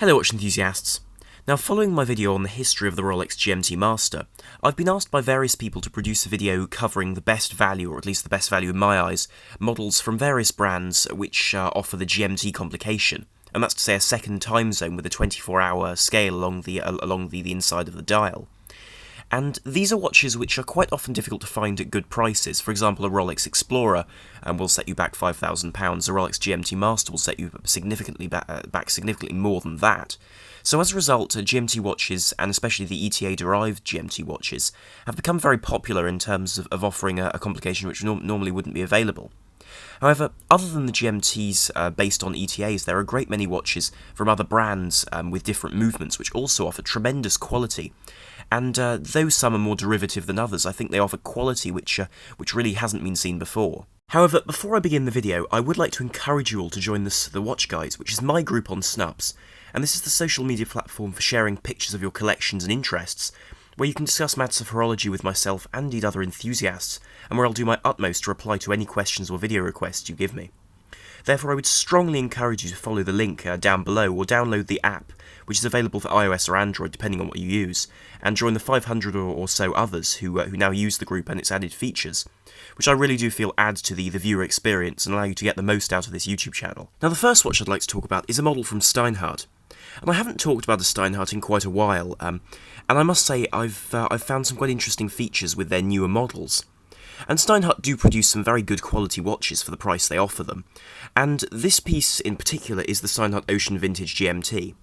Hello watch enthusiasts. Now, following my video on the history of the Rolex GMT Master, I've been asked by various people to produce a video covering the best value, or at least the best value in my eyes, models from various brands which offer the GMT complication, and that's to say a second time zone with a 24-hour scale along the inside of the dial. And these are watches which are quite often difficult to find at good prices. For example, a Rolex Explorer will set you back £5,000. A Rolex GMT Master will set you significantly back significantly more than that. So as a result, GMT watches, and especially the ETA-derived GMT watches, have become very popular in terms of offering a complication which normally wouldn't be available. However, other than the GMTs based on ETAs, there are a great many watches from other brands with different movements which also offer tremendous quality. And though some are more derivative than others, I think they offer quality which really hasn't been seen before. However, before I begin the video, I would like to encourage you all to join the Watch Guys, which is my group on Snups, and this is the social media platform for sharing pictures of your collections and interests, where you can discuss matters of horology with myself and indeed other enthusiasts, and where I'll do my utmost to reply to any questions or video requests you give me. Therefore, I would strongly encourage you to follow the link down below, or download the app, which is available for iOS or Android depending on what you use, and join the 500 or so others who now use the group and its added features, which I really do feel add to the viewer experience and allow you to get the most out of this YouTube channel. Now, the first watch I'd like to talk about is a model from Steinhart. And I haven't talked about a Steinhart in quite a while, and I must say I've found some quite interesting features with their newer models. And Steinhart do produce some very good quality watches for the price they offer them, and this piece in particular is the Steinhart Ocean Vintage GMT.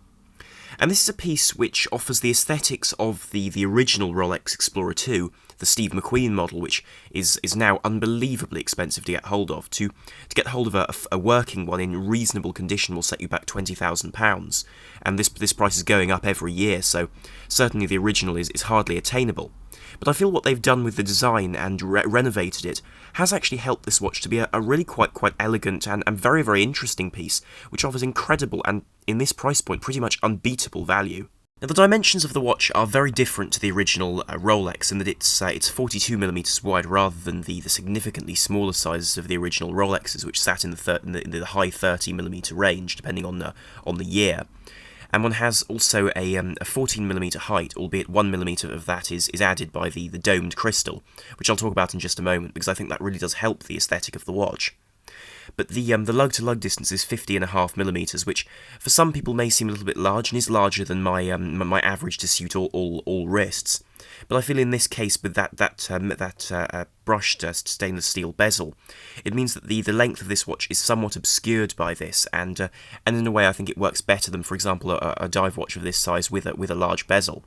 And this is a piece which offers the aesthetics of the original Rolex Explorer 2, the Steve McQueen model, which is now unbelievably expensive to get hold of. To get hold of a working one in reasonable condition will set you back £20,000, and this price is going up every year, so certainly the original is hardly attainable. But I feel what they've done with the design and renovated it has actually helped this watch to be a really quite elegant and very, very interesting piece, which offers incredible and, in this price point, pretty much unbeatable value. Now, the dimensions of the watch are very different to the original Rolex in that it's 42mm wide rather than the significantly smaller sizes of the original Rolexes, which sat in the high 30mm range, depending on the year. And one has also a 14mm height, albeit 1mm of that is added by the domed crystal, which I'll talk about in just a moment, because I think that really does help the aesthetic of the watch. But the lug-to-lug distance is 50.5mm, which for some people may seem a little bit large, and is larger than my my average to suit all wrists. But I feel in this case, with that brushed stainless steel bezel, it means that the length of this watch is somewhat obscured by this, and in a way I think it works better than, for example, a dive watch of this size with a large bezel.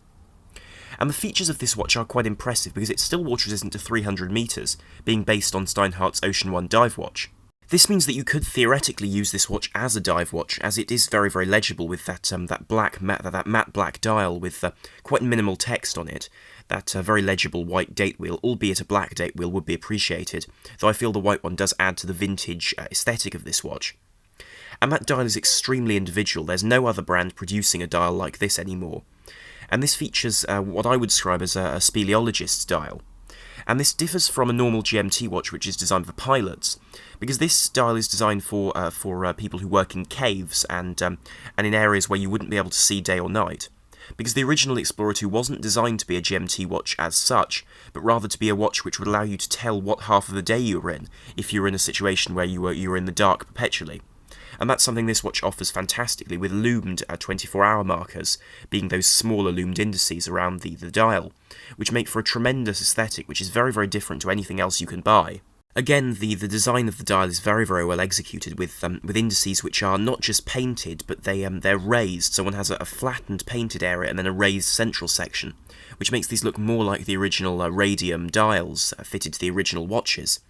And the features of this watch are quite impressive because it's still water resistant to 300 meters, being based on Steinhart's Ocean 1 dive watch. This means that you could theoretically use this watch as a dive watch, as it is very, very legible with that matte black dial with quite minimal text on it. That very legible white date wheel, albeit a black date wheel, would be appreciated, though I feel the white one does add to the vintage aesthetic of this watch. And that dial is extremely individual. There's no other brand producing a dial like this anymore. And this features what I would describe as a speleologist's dial. And this differs from a normal GMT watch, which is designed for pilots, because this dial is designed for people who work in caves and in areas where you wouldn't be able to see day or night. Because the original Explorer 2 wasn't designed to be a GMT watch as such, but rather to be a watch which would allow you to tell what half of the day you were in, if you were in a situation where you were in the dark perpetually. And that's something this watch offers fantastically, with loomed 24-hour markers, being those smaller loomed indices around the dial, which make for a tremendous aesthetic which is very, very different to anything else you can buy. Again, the design of the dial is very, very well executed, with indices which are not just painted, but they're raised, so one has a flattened painted area and then a raised central section, which makes these look more like the original radium dials fitted to the original watches,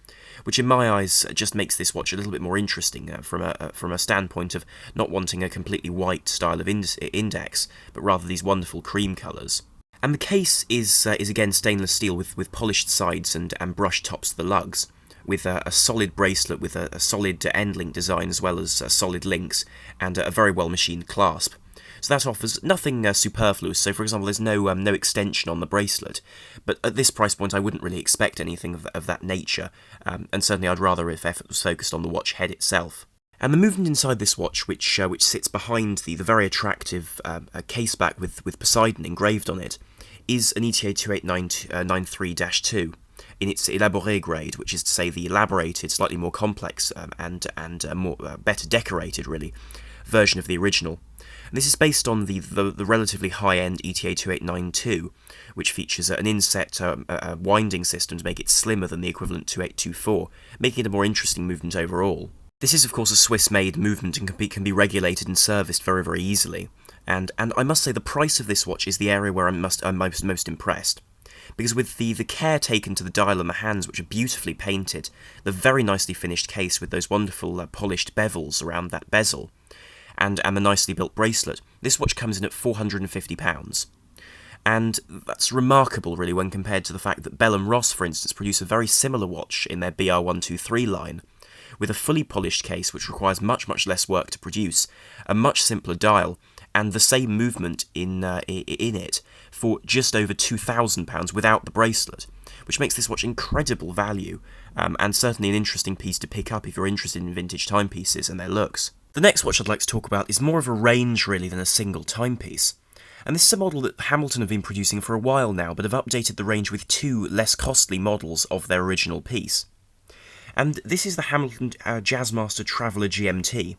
which in my eyes just makes this watch a little bit more interesting from a standpoint of not wanting a completely white style of index, but rather these wonderful cream colours. And the case is again stainless steel with polished sides and brushed tops of the lugs, with a solid bracelet with a solid end link design as well as solid links and a very well machined clasp. So that offers nothing superfluous. So, for example, there's no extension on the bracelet, but at this price point I wouldn't really expect anything of that nature, and certainly I'd rather if effort was focused on the watch head itself. And the movement inside this watch, which sits behind the very attractive case back with Poseidon engraved on it, is an ETA 28993-2 in its élaboré grade, which is to say the elaborated, slightly more complex and more better decorated, really, version of the original. And this is based on the relatively high-end ETA 2892, which features an inset winding system to make it slimmer than the equivalent 2824, making it a more interesting movement overall. This is, of course, a Swiss-made movement and can be regulated and serviced very, very easily. And I must say the price of this watch is the area where I'm most impressed. Because with the care taken to the dial and the hands, which are beautifully painted, the very nicely finished case with those wonderful polished bevels around that bezel, and the nicely built bracelet, this watch comes in at £450. And that's remarkable, really, when compared to the fact that Bell & Ross, for instance, produce a very similar watch in their BR123 line, with a fully polished case which requires much, much less work to produce, a much simpler dial, and the same movement in it for just over £2,000 without the bracelet, which makes this watch incredible value, and certainly an interesting piece to pick up if you're interested in vintage timepieces and their looks. The next watch I'd like to talk about is more of a range, really, than a single timepiece. And this is a model that Hamilton have been producing for a while now, but have updated the range with two less costly models of their original piece. And this is the Hamilton Jazzmaster Traveller GMT.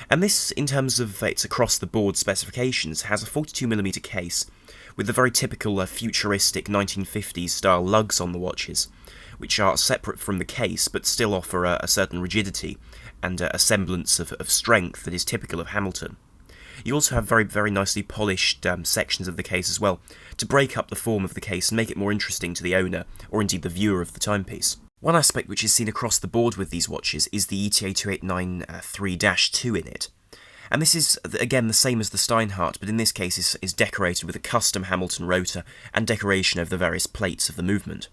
And this, in terms of its across-the-board specifications, has a 42mm case with the very typical futuristic 1950s style lugs on the watches, which are separate from the case but still offer a certain rigidity and a semblance of strength that is typical of Hamilton. You also have very, very nicely polished sections of the case as well, to break up the form of the case and make it more interesting to the owner, or indeed the viewer of the timepiece. One aspect which is seen across the board with these watches is the ETA 2893-2 in it. And this is, again, the same as the Steinhart, but in this case is decorated with a custom Hamilton rotor and decoration over the various plates of the movement.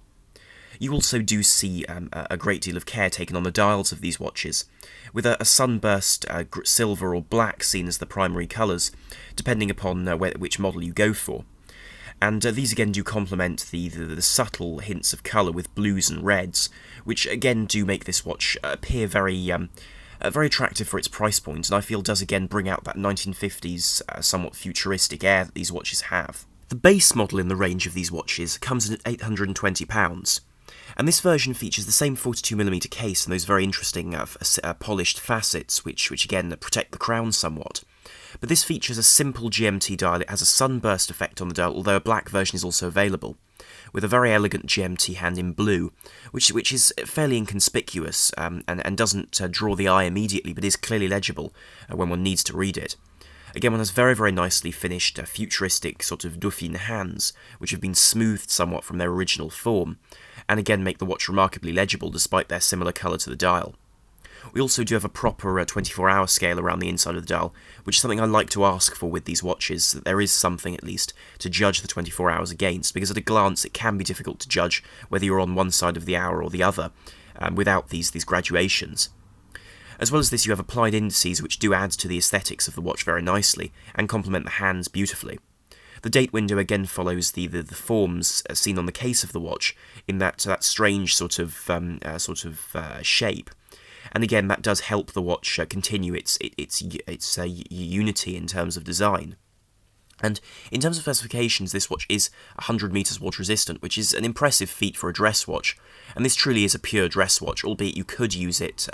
You also do see a great deal of care taken on the dials of these watches, with a sunburst silver or black seen as the primary colours, depending upon which model you go for. And these again do complement the subtle hints of colour with blues and reds, which again do make this watch appear very attractive for its price point, and I feel does again bring out that 1950s somewhat futuristic air that these watches have. The base model in the range of these watches comes in at £820, and this version features the same 42mm case and those very interesting polished facets, which again protect the crown somewhat. But this features a simple GMT dial. It has a sunburst effect on the dial, although a black version is also available, with a very elegant GMT hand in blue, which is fairly inconspicuous and doesn't draw the eye immediately, but is clearly legible when one needs to read it. Again, one has very, very nicely finished futuristic sort of Dauphine hands, which have been smoothed somewhat from their original form, and again make the watch remarkably legible despite their similar colour to the dial. We also do have a proper 24-hour scale around the inside of the dial, which is something I like to ask for with these watches, that there is something at least to judge the 24 hours against, because at a glance it can be difficult to judge whether you're on one side of the hour or the other, without these graduations. As well as this, you have applied indices which do add to the aesthetics of the watch very nicely, and complement the hands beautifully. The date window again follows the forms seen on the case of the watch, in that strange sort of shape. And again, that does help the watch continue its unity in terms of design. And in terms of specifications, this watch is 100 metres water resistant, which is an impressive feat for a dress watch. And this truly is a pure dress watch, albeit you could use it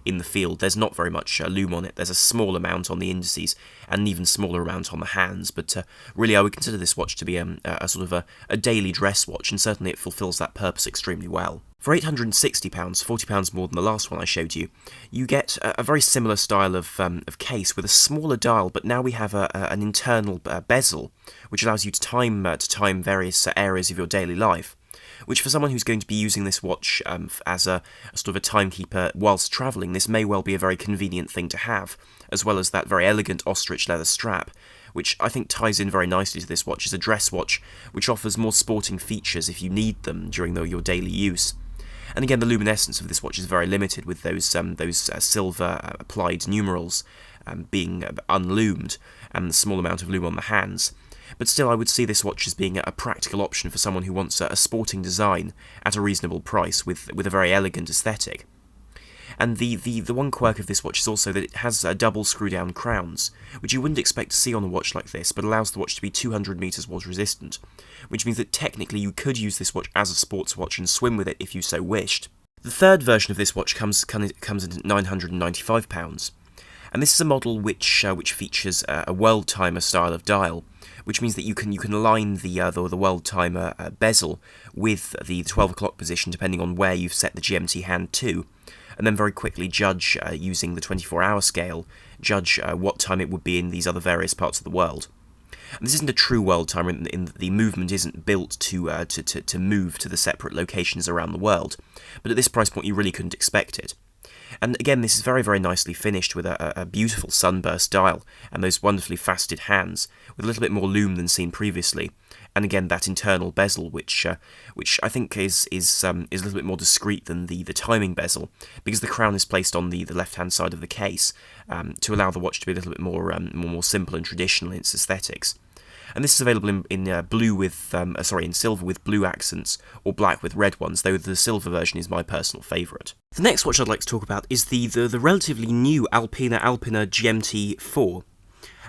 in the field. There's not very much loom on it. There's a small amount on the indices and an even smaller amount on the hands. But really, I would consider this watch to be a sort of a daily dress watch, and certainly it fulfills that purpose extremely well. For £860, £40 more than the last one I showed you, you get a very similar style of case with a smaller dial, but now we have an internal bezel, which allows you to time various areas of your daily life, which for someone who's going to be using this watch as a sort of a timekeeper whilst travelling, this may well be a very convenient thing to have, as well as that very elegant ostrich leather strap, which I think ties in very nicely to this watch as a dress watch, which offers more sporting features if you need them during your daily use. And again, the luminescence of this watch is very limited, with those silver applied numerals being unloomed, and the small amount of loom on the hands. But still, I would see this watch as being a practical option for someone who wants a sporting design at a reasonable price with a very elegant aesthetic. And the one quirk of this watch is also that it has double screw-down crowns, which you wouldn't expect to see on a watch like this, but allows the watch to be 200 meters water resistant, which means that technically you could use this watch as a sports watch and swim with it if you so wished. The third version of this watch comes in at £995, and this is a model which features a world timer style of dial, which means that you can align the world timer bezel with the 12 o'clock position depending on where you've set the GMT hand to, and then very quickly judge, using the 24-hour scale, judge what time it would be in these other various parts of the world. And this isn't a true world timer in that the movement isn't built to move to the separate locations around the world, but at this price point you really couldn't expect it. And again, this is very, very nicely finished with a beautiful sunburst dial and those wonderfully faceted hands, with a little bit more lume than seen previously. And again, that internal bezel, which I think is a little bit more discreet than the timing bezel, because the crown is placed on the left-hand side of the case to allow the watch to be a little bit more simple and traditional in its aesthetics. And this is available in silver with blue accents, or black with red ones, though the silver version is my personal favourite. The next watch I'd like to talk about is the relatively new Alpina Alpiner GMT 4.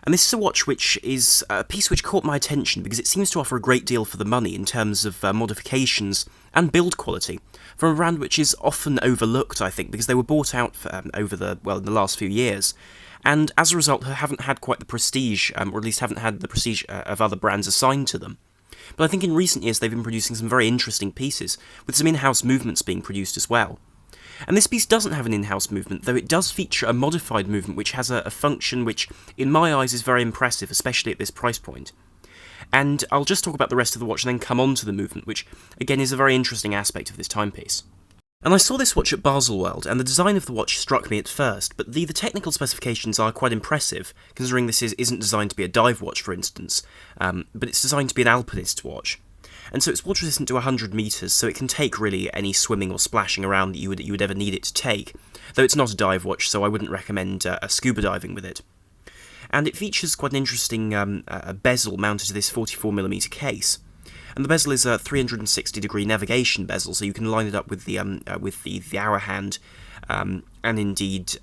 And this is a watch which is a piece which caught my attention because it seems to offer a great deal for the money in terms of modifications and build quality, from a brand which is often overlooked, I think, because they were bought out in the last few years, and as a result haven't had quite the prestige, or at least haven't had the prestige of other brands assigned to them. But I think in recent years they've been producing some very interesting pieces, with some in-house movements being produced as well. And this piece doesn't have an in-house movement, though it does feature a modified movement which has a function which, in my eyes, is very impressive, especially at this price point. And I'll just talk about the rest of the watch and then come on to the movement, which, again, is a very interesting aspect of this timepiece. And I saw this watch at Baselworld, and the design of the watch struck me at first, but the technical specifications are quite impressive, considering this isn't designed to be a dive watch, for instance, but it's designed to be an alpinist watch. And so it's water resistant to 100 metres, so it can take really any swimming or splashing around that you would ever need it to take, though it's not a dive watch, so I wouldn't recommend scuba diving with it. And it features quite an interesting bezel mounted to this 44mm case. And the bezel is a 360-degree navigation bezel, so you can line it up with the hour hand, and then indeed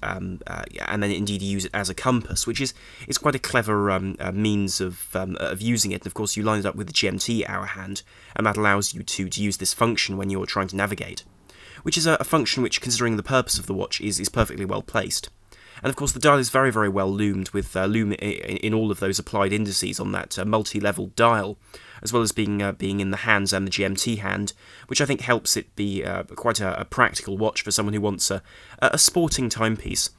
use it as a compass, which is quite a clever means of using it. And of course, you line it up with the GMT hour hand, and that allows you to use this function when you're trying to navigate, which is a function which, considering the purpose of the watch, is perfectly well placed. And of course, the dial is very, very well lumed, with lume in all of those applied indices on that multi-level dial, as well as being in the hands and the GMT hand, which I think helps it be quite a practical watch for someone who wants a sporting timepiece.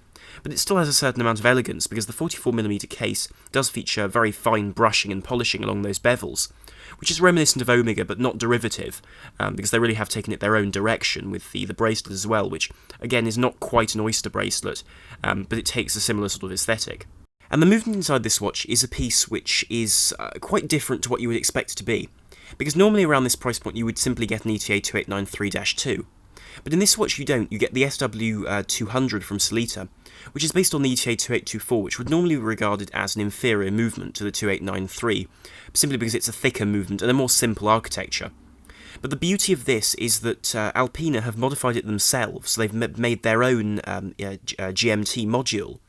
But it still has a certain amount of elegance, because the 44mm case does feature very fine brushing and polishing along those bevels, which is reminiscent of Omega but not derivative, because they really have taken it their own direction with the bracelet as well, which again is not quite an oyster bracelet, but it takes a similar sort of aesthetic. And the movement inside this watch is a piece which is quite different to what you would expect it to be, because normally around this price point you would simply get an ETA 2893-2, but in this watch you don't. You get the SW200 from Sellita, which is based on the ETA 2824, which would normally be regarded as an inferior movement to the 2893, simply because it's a thicker movement and a more simple architecture. But the beauty of this is that Alpina have modified it themselves, so they've made their own GMT module.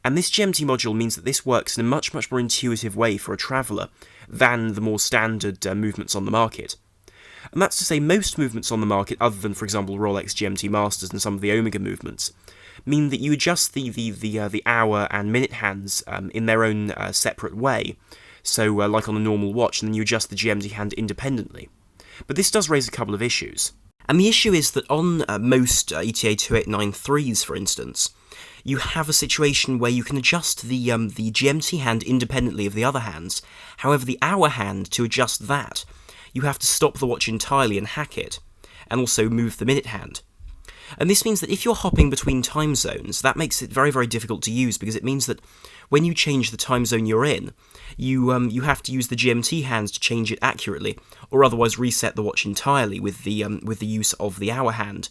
And this GMT module means that this works in a much, much more intuitive way for a traveller than the more standard movements on the market. And that's to say, most movements on the market, other than, for example, Rolex GMT Masters and some of the Omega movements, mean that you adjust the hour and minute hands in their own separate way, so like on a normal watch, and then you adjust the GMT hand independently. But this does raise a couple of issues. And the issue is that on most ETA 2893s, for instance, you have a situation where you can adjust the GMT hand independently of the other hands. However, the hour hand, to adjust that, you have to stop the watch entirely and hack it, and also move the minute hand. And this means that if you're hopping between time zones, that makes it very, very difficult to use, because it means that when you change the time zone you're in, you have to use the GMT hands to change it accurately, or otherwise reset the watch entirely with the use of the hour hand.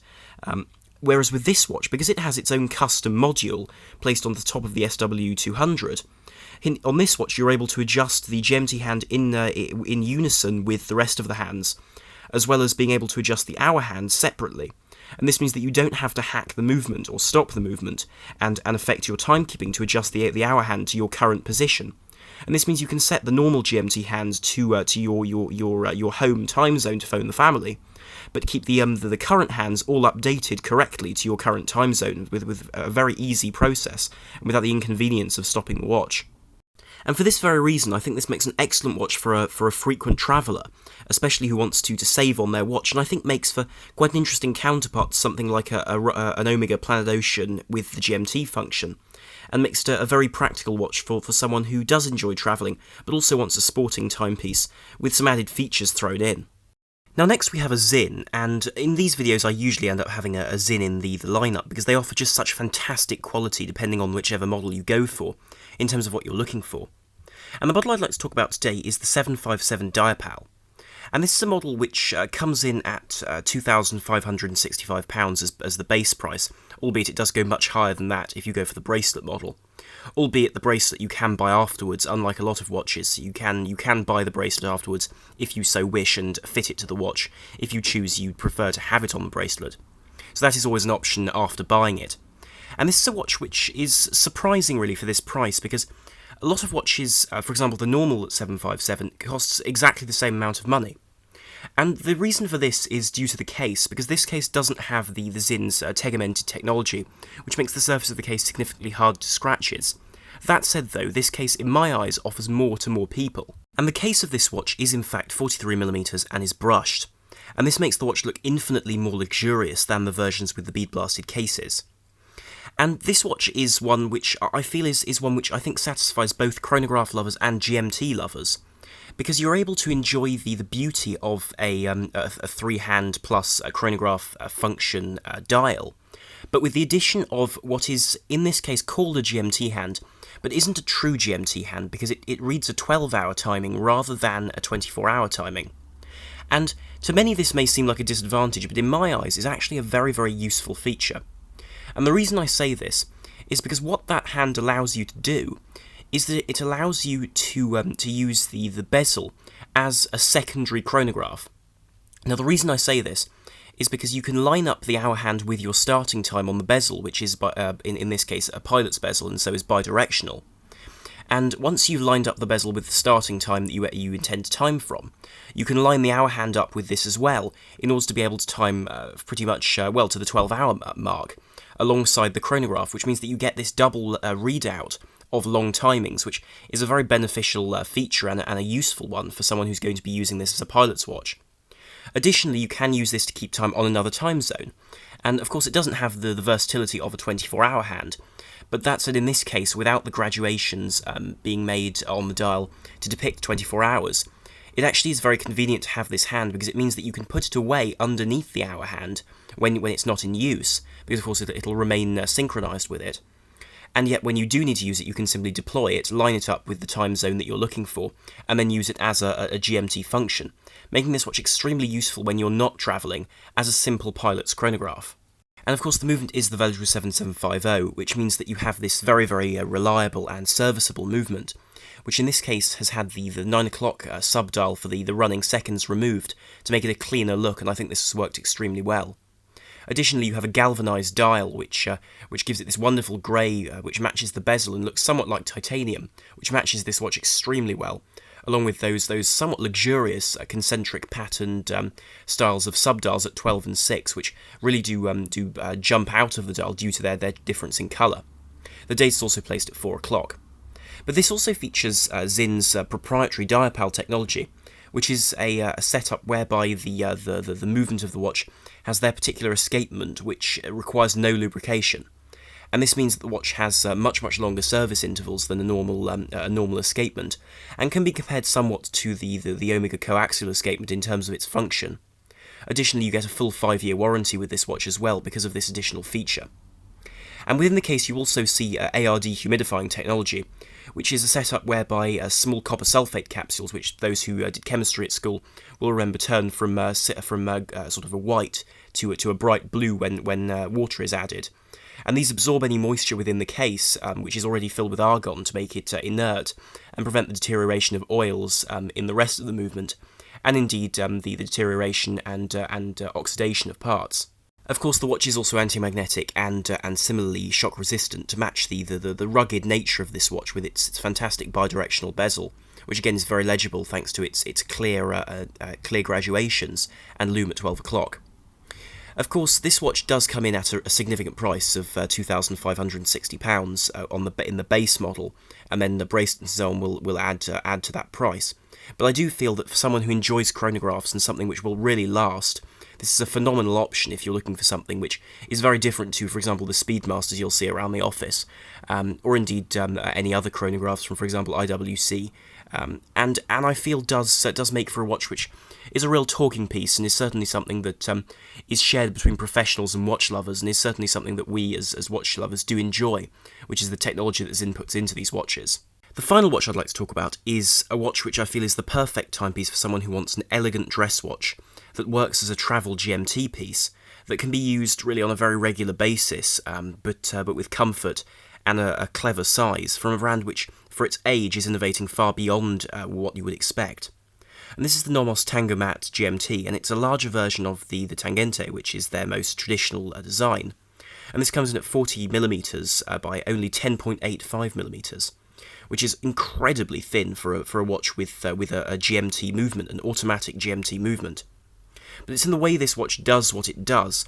Whereas with this watch, because it has its own custom module placed on the top of the SW200, on this watch you're able to adjust the GMT hand in unison with the rest of the hands, as well as being able to adjust the hour hand separately. and this means that you don't have to hack the movement or stop the movement and affect your timekeeping to adjust the hour hand to your current position. And this means you can set the normal GMT hand to your home time zone to phone the family, but keep the current hands all updated correctly to your current time zone with a very easy process and without the inconvenience of stopping the watch. And for this very reason, I think this makes an excellent watch for a frequent traveller, especially who wants to save on their watch, and I think makes for quite an interesting counterpart to something like an Omega Planet Ocean with the GMT function, and makes it a very practical watch for someone who does enjoy travelling, but also wants a sporting timepiece, with some added features thrown in. Now next we have a Sinn, and in these videos I usually end up having a Sinn in the lineup because they offer just such fantastic quality depending on whichever model you go for, in terms of what you're looking for. And the model I'd like to talk about today is the 757 Diapal. And this is a model which comes in at £2,565 as the base price, albeit it does go much higher than that if you go for the bracelet model. Albeit the bracelet you can buy afterwards, unlike a lot of watches. You can buy the bracelet afterwards if you so wish and fit it to the watch, if you choose you'd prefer to have it on the bracelet. So that is always an option after buying it. And this is a watch which is surprising really for this price, because a lot of watches, for example the normal 757, costs exactly the same amount of money. And the reason for this is due to the case, because this case doesn't have the Sinn's tegmented technology, which makes the surface of the case significantly harder to scratches. That said though, this case in my eyes offers more to more people. And the case of this watch is in fact 43mm and is brushed, and this makes the watch look infinitely more luxurious than the versions with the bead blasted cases. And this watch is one which I feel is one which I think satisfies both chronograph lovers and GMT lovers, because you're able to enjoy the beauty of a three-hand plus a chronograph function dial, but with the addition of what is in this case called a GMT hand, but isn't a true GMT hand because it reads a 12-hour timing rather than a 24-hour timing. And to many this may seem like a disadvantage, but in my eyes is actually a very, very useful feature. And the reason I say this is because what that hand allows you to do is that it allows you to use the bezel as a secondary chronograph. Now the reason I say this is because you can line up the hour hand with your starting time on the bezel, which is in this case a pilot's bezel and so is bidirectional. And once you've lined up the bezel with the starting time that you intend to time from, you can line the hour hand up with this as well in order to be able to time pretty much well to the 12-hour mark alongside the chronograph, which means that you get this double readout of long timings, which is a very beneficial feature and a useful one for someone who's going to be using this as a pilot's watch. Additionally, you can use this to keep time on another time zone, and of course it doesn't have the versatility of a 24-hour hand, but that said, in this case, without the graduations being made on the dial to depict 24 hours, it actually is very convenient to have this hand because it means that you can put it away underneath the hour hand when it's not in use, because of course it'll remain synchronised with it. And yet when you do need to use it, you can simply deploy it, line it up with the time zone that you're looking for, and then use it as a GMT function, making this watch extremely useful when you're not travelling as a simple pilot's chronograph. And of course the movement is the Velodrome 7750, which means that you have this very, very reliable and serviceable movement, which in this case has had the 9 o'clock sub-dial for the running seconds removed to make it a cleaner look, and I think this has worked extremely well. Additionally, you have a galvanised dial, which gives it this wonderful grey, which matches the bezel and looks somewhat like titanium, which matches this watch extremely well, along with those somewhat luxurious concentric patterned styles of sub-dials at 12 and 6, which really do jump out of the dial due to their difference in colour. The date is also placed at 4 o'clock. But this also features Sinn's proprietary Diapal technology, which is a setup whereby the movement of the watch has their particular escapement, which requires no lubrication. And this means that the watch has much longer service intervals than a normal escapement, and can be compared somewhat to the Omega co-axial escapement in terms of its function. Additionally, you get a full 5-year warranty with this watch as well because of this additional feature. And within the case you also see ARD humidifying technology, which is a setup whereby small copper sulfate capsules, which those who did chemistry at school will remember turn from sort of a white to a bright blue when water is added. And these absorb any moisture within the case, which is already filled with argon, to make it inert and prevent the deterioration of oils in the rest of the movement, and indeed the deterioration and oxidation of parts. Of course, the watch is also anti-magnetic and similarly shock resistant to match the rugged nature of this watch with its fantastic bidirectional bezel, which again is very legible thanks to its clear graduations and lume at 12 o'clock. Of course, this watch does come in at a significant price of £2,560 in the base model, and then the bracelet and so on will add to that price. But I do feel that for someone who enjoys chronographs and something which will really last, this is a phenomenal option if you're looking for something which is very different to, for example, the Speedmasters you'll see around the office, or indeed any other chronographs from, for example, IWC. And I feel does make for a watch which is a real talking piece and is certainly something that is shared between professionals and watch lovers, and is certainly something that we as watch lovers do enjoy, which is the technology that's inputs into these watches. The final watch I'd like to talk about is a watch which I feel is the perfect timepiece for someone who wants an elegant dress watch that works as a travel GMT piece that can be used really on a very regular basis, but with comfort and a clever size from a brand which, for its age, is innovating far beyond what you would expect. And this is the Nomos Tangomat GMT, and it's a larger version of the Tangente, which is their most traditional design. And this comes in at 40mm by only 10.85mm, which is incredibly thin for a watch with a GMT movement, an automatic GMT movement. But it's in the way this watch does what it does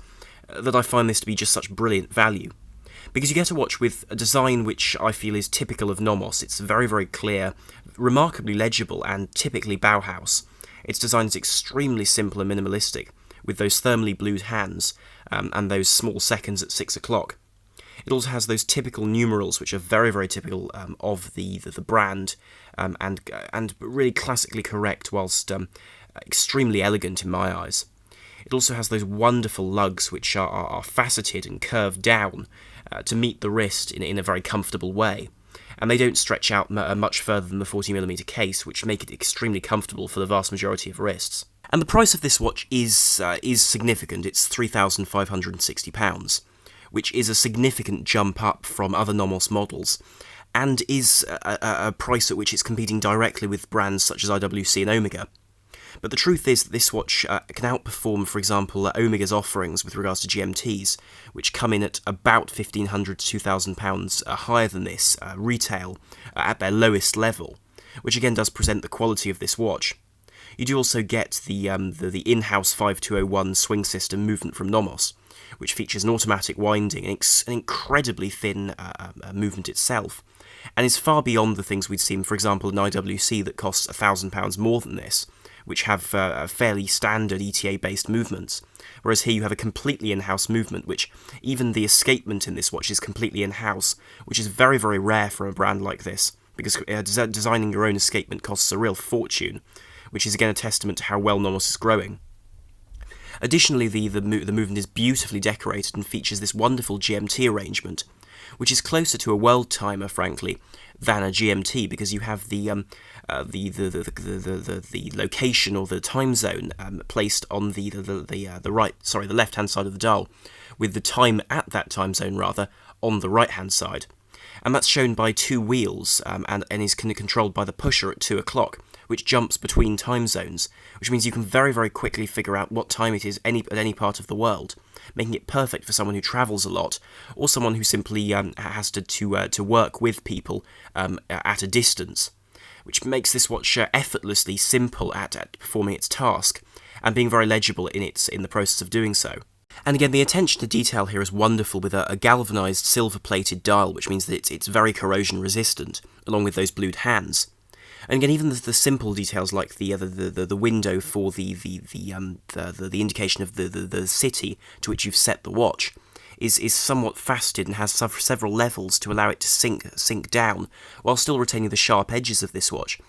that I find this to be just such brilliant value. Because you get a watch with a design which I feel is typical of Nomos. It's very, very clear, remarkably legible, and typically Bauhaus. Its design is extremely simple and minimalistic, with those thermally blued hands and those small seconds at 6 o'clock. It also has those typical numerals, which are very, very typical of the brand, and really classically correct, whilst extremely elegant in my eyes. It also has those wonderful lugs, which are faceted and curved down to meet the wrist in a very comfortable way, and they don't stretch out much further than the 40mm case, which make it extremely comfortable for the vast majority of wrists. And the price of this watch is significant. It's £3,560, which is a significant jump up from other Nomos models, and is a price at which it's competing directly with brands such as IWC and Omega. But the truth is that this watch can outperform, for example, Omega's offerings with regards to GMTs, which come in at about £1,500 to £2,000 higher than this retail at their lowest level, which again does present the quality of this watch. You do also get the in-house 5201 swing system movement from Nomos, which features an automatic winding and an incredibly thin movement itself, and is far beyond the things we'd seen, for example, in IWC that costs £1,000 more than this, which have fairly standard ETA-based movements, whereas here you have a completely in-house movement, which even the escapement in this watch is completely in-house, which is very, very rare for a brand like this, because designing your own escapement costs a real fortune, which is again a testament to how well Nomos is growing. Additionally, the movement is beautifully decorated and features this wonderful GMT arrangement, which is closer to a world timer, frankly, than a GMT, because you have the location or the time zone placed on the left hand side of the dial, with the time at that time zone rather on the right hand side, and that's shown by two wheels and is controlled by the pusher at 2 o'clock, which jumps between time zones, which means you can very, very quickly figure out what time it is at any part of the world, making it perfect for someone who travels a lot, or someone who simply has to work with people at a distance, which makes this watch effortlessly simple at performing its task, and being very legible in the process of doing so. And again, the attention to detail here is wonderful, with a galvanised silver-plated dial, which means that it's very corrosion resistant, along with those blued hands. And again, even the simple details like the window for the indication of the city to which you've set the watch is somewhat faceted and has several levels to allow it to sink down, while still retaining the sharp edges of this watch,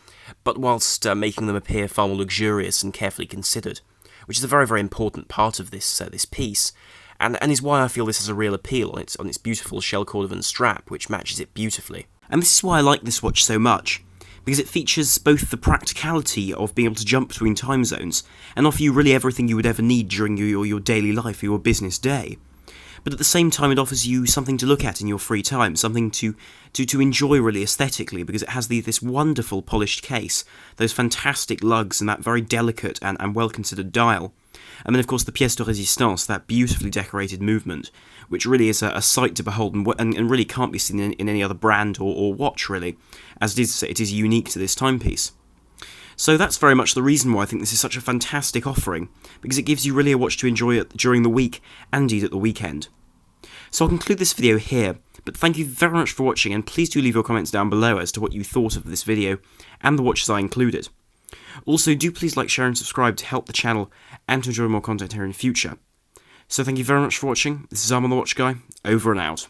but whilst making them appear far more luxurious and carefully considered, which is a very, very important part of this piece, and is why I feel this has a real appeal on its beautiful shell cordovan strap, which matches it beautifully. And this is why I like this watch so much, because it features both the practicality of being able to jump between time zones and offer you really everything you would ever need during your daily life or your business day. But at the same time, it offers you something to look at in your free time, something to enjoy really aesthetically, because it has this wonderful polished case, those fantastic lugs, and that very delicate and well-considered dial. And then, of course, the pièce de résistance, that beautifully decorated movement, which really is a sight to behold and really can't be seen in any other brand or watch, really, as it is unique to this timepiece. So that's very much the reason why I think this is such a fantastic offering, because it gives you really a watch to enjoy during the week and indeed at the weekend. So I'll conclude this video here, but thank you very much for watching, and please do leave your comments down below as to what you thought of this video and the watches I included. Also, do please like, share and subscribe to help the channel and to enjoy more content here in the future. So thank you very much for watching. This is Arm on the Watch Guy, over and out.